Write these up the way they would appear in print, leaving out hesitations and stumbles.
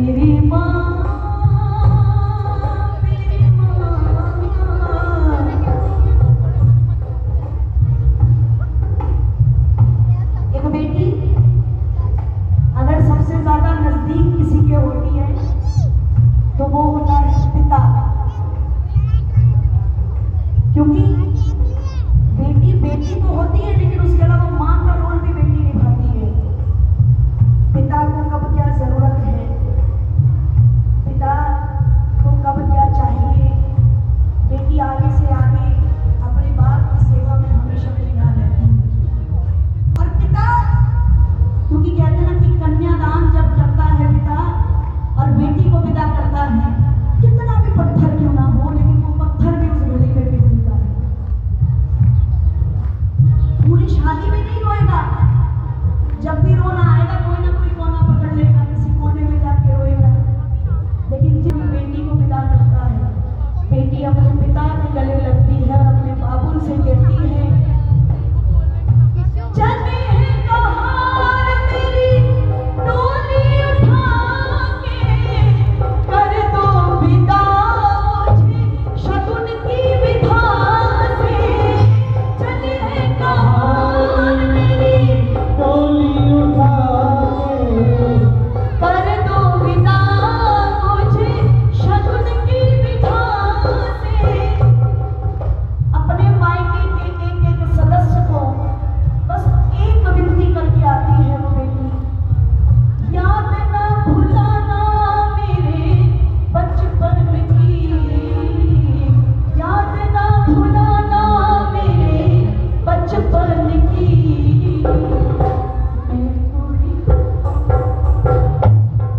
मेरी माँ, मेरी माँ। एक बेटी अगर सबसे ज्यादा नजदीक किसी के होती है तो वो होता है पिता, क्योंकि बेटी बेटी तो होती है लेकिन उसके अलावा माँ का रोल भी बेटी निभाती है। पिता को कब क्या जरूरत है, पिता को कब क्या चाहिए, बेटी आगे से आगे अपने बाप की सेवा में हमेशा तैयार रहती है। और पिता, क्योंकि कहते हैं ना कि कन्यादान जब करता है पिता और बेटी को विदा करता है, कितना भी पत्थर क्यों ना हो लेकिन वो पत्थर भी उस घड़ी में पिघलता है। पूरी शादी में नहीं रोएगा, जब भी रोना आएगा कोई ना कोई कोना पकड़ लेगा, किसी कोने में जाके रोएगा। लेकिन जब बेटी को विदा करता है, बेटी अपने पिता के गले लगती है और अपने बाबुल से कहती है, चले कहार मेरी डोली उठा के, कर दो विदा मुझे शगुन की विधा से। चले कहार मेरी डोली उठा के, कर दो विदा मुझे शगुन की विधा से। अपने मायके के एक सदस्य को बस एक विनती करके आती है वो बेटी, याद ना भुलाना मेरे बचपन की, याद ना भुलाना मेरे बचपन की। मैं थोड़ी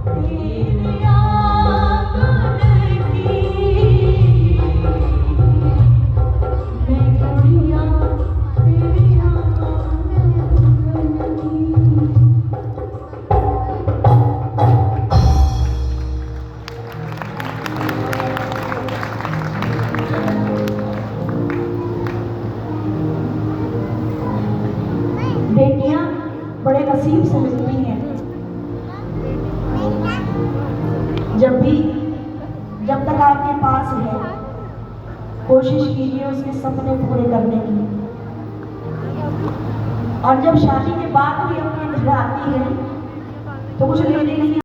तेरे आंगन की, मैं गुड़िया तेरे आंगन की। बेटियां बड़े नसीब से मिलती हैं। जब तक आपके पास है कोशिश कीजिए उसके सपने पूरे करने की, और जब शादी के बाद भी अपने घर आती है तो कुछ लेने नहीं